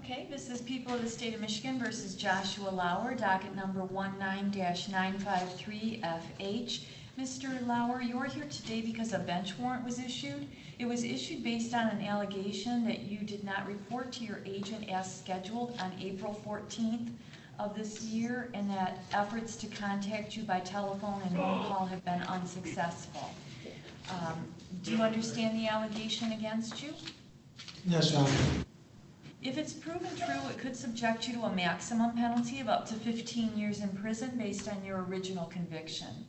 Okay, this is People of the State of Michigan versus Joshua Lauer, docket number 19-953FH. Mr. Lauer, you're here today because a bench warrant was issued. It was issued based on an allegation that you did not report to your agent as scheduled on April 14th of this year, and that efforts to contact you by telephone and phone call have been unsuccessful. Do you understand the allegation against you? Yes, Your Honor. If it's proven true, it could subject you to a maximum penalty of up to 15 years in prison based on your original conviction.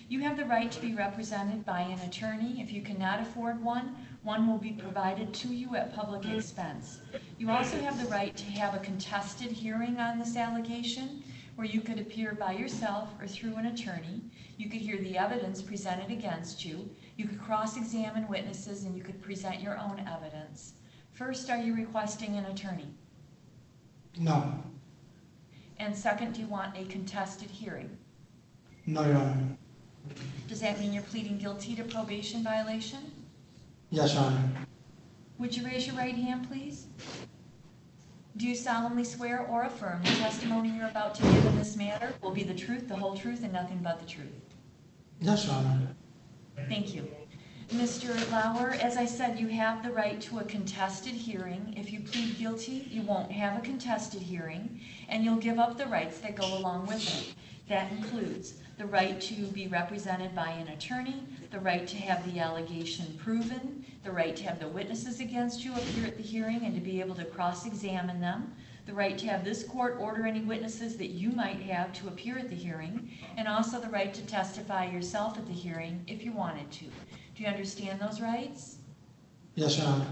You have the right to be represented by an attorney. If you cannot afford one, one will be provided to you at public expense. You also have the right to have a contested hearing on this allegation, where you could appear by yourself or through an attorney. You could hear the evidence presented against you. You could cross-examine witnesses, and you could present your own evidence. First, are you requesting an attorney? No. And second, do you want a contested hearing? No, Your Honor. Does that mean you're pleading guilty to probation violation? Yes, Your Honor. Would you raise your right hand, please? Do you solemnly swear or affirm the testimony you're about to give in this matter will be the truth, the whole truth, and nothing but the truth? Yes, Your Honor. Thank you. Mr. Lauer, as I said, you have the right to a contested hearing. If you plead guilty, you won't have a contested hearing, and you'll give up the rights that go along with it. That includes the right to be represented by an attorney, the right to have the allegation proven, the right to have the witnesses against you appear at the hearing and to be able to cross-examine them, the right to have this court order any witnesses that you might have to appear at the hearing, and also the right to testify yourself at the hearing if you wanted to. Do you understand those rights? Yes, Your Honor.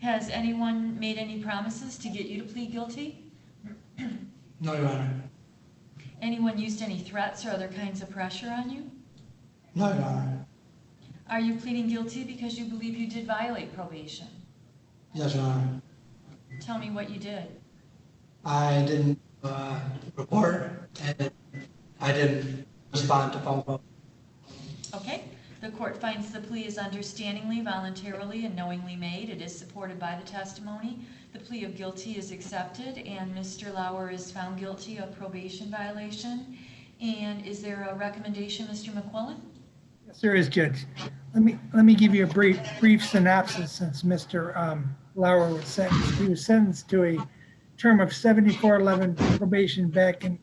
Has anyone made any promises to get you to plead guilty? No, Your Honor. Anyone used any threats or other kinds of pressure on you? No, Your Honor. Are you pleading guilty because you believe you did violate probation? Yes, Your Honor. Tell me what you did. I didn't report, and I didn't respond to phone calls. Okay. The court finds the plea is understandingly, voluntarily, and knowingly made. It is supported by the testimony. The plea of guilty is accepted, and Mr. Lauer is found guilty of probation violation. And is there a recommendation, Mr. McQuillan? Yes, there is, Judge. Let me give you a brief synopsis since Mr. Lauer was sentenced. He was sentenced to a term of 7411 probation back in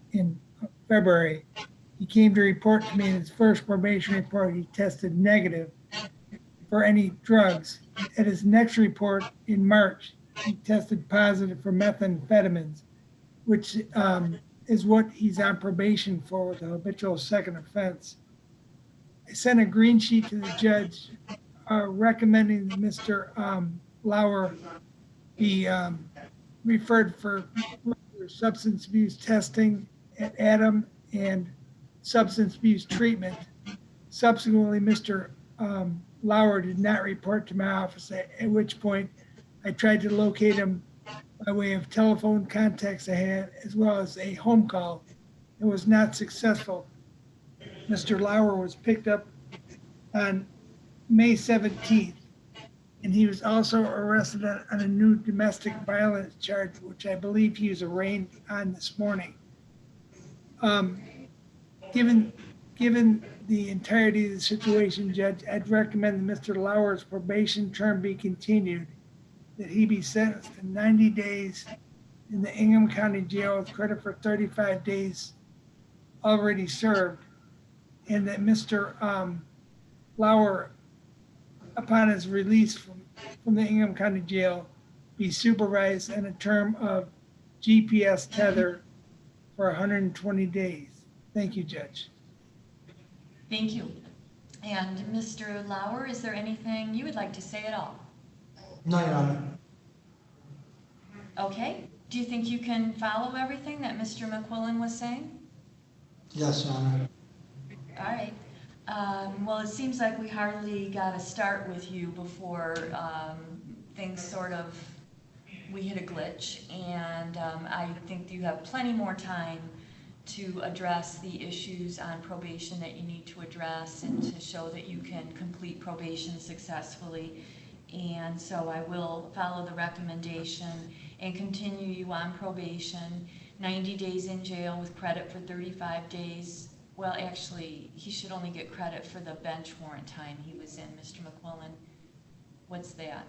February. He came to report to me in his first probation report he tested negative for any drugs. At his next report in March, he tested positive for methamphetamines, which is what he's on probation for with a habitual second offense. I sent a green sheet to the judge recommending that Mr. Lauer be referred for substance abuse testing at Adam and substance abuse treatment. Subsequently, Mr. Lauer did not report to my office, at which point I tried to locate him by way of telephone contacts I had, as well as a home call. It was not successful. Mr. Lauer was picked up on May 17th, and he was also arrested on a new domestic violence charge, which I believe he was arraigned on this morning. Given the entirety of the situation, Judge, I'd recommend that Mr. Lauer's probation term be continued, that he be sentenced to 90 days in the Ingham County Jail with credit for 35 days already served, and that Mr. Lauer, upon his release from the Ingham County Jail, be supervised in a term of GPS tether for 120 days. Thank you, Judge. Thank you. And Mr. Lauer, is there anything you would like to say at all? No, Your Honor. Okay. Do you think you can follow everything that Mr. McQuillan was saying? Yes, Your Honor. All right. Well, it seems like we hardly got a start with you before things sort of, we hit a glitch, and I think you have plenty more time to address the issues on probation that you need to address and to show that you can complete probation successfully And so I will follow the recommendation and continue you on probation, 90 days in jail with credit for 35 days. Well, actually, he should only get credit for the bench warrant time he was in, Mr. McQuillan. What's that?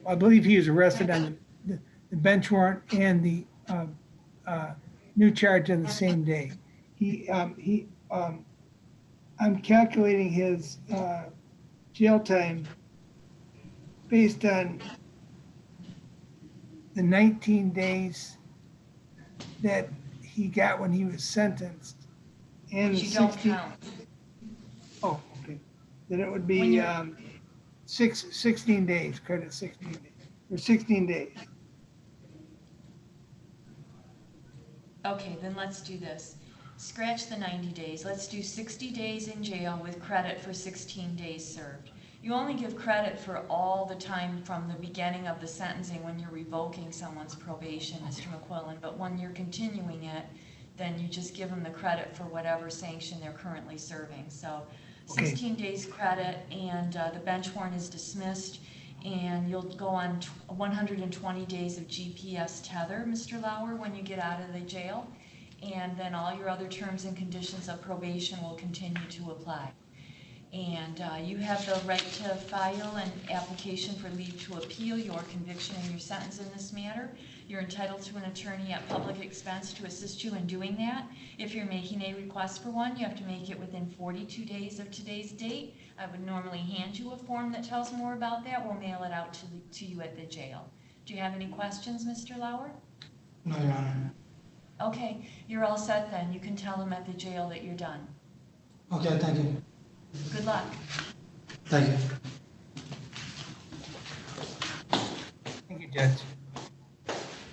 I believe he was arrested on the bench warrant and the new charge on the same day. I'm calculating his jail time based on the 19 days that he got when he was sentenced and the You don't 60. count. Oh, okay. Then it would When be you're- 16 days, credit 16 days, or 16 days. Okay, then let's do this. Scratch the 90 days. Let's do 60 days in jail with credit for 16 days served. You only give credit for all the time from the beginning of the sentencing when you're revoking someone's probation, Mr. McQuillan, but when you're continuing it, then you just give them the credit for whatever sanction they're currently serving. So Okay. 16 days credit, and the bench warrant is dismissed, and you'll go on 120 days of GPS tether, Mr. Lauer, when you get out of the jail, and then all your other terms and conditions of probation will continue to apply. And you have the right to file an application for leave to appeal your conviction and your sentence in this matter. You're entitled to an attorney at public expense to assist you in doing that. If you're making a request for one, you have to make it within 42 days of today's date. I would normally hand you a form that tells more about that. We'll mail it out to you at the jail. Do you have any questions, Mr. Lauer? No, Your Honor. Okay, you're all set then. You can tell them at the jail that you're done. Okay, thank you. Good luck. Thank you. Thank you, Judge.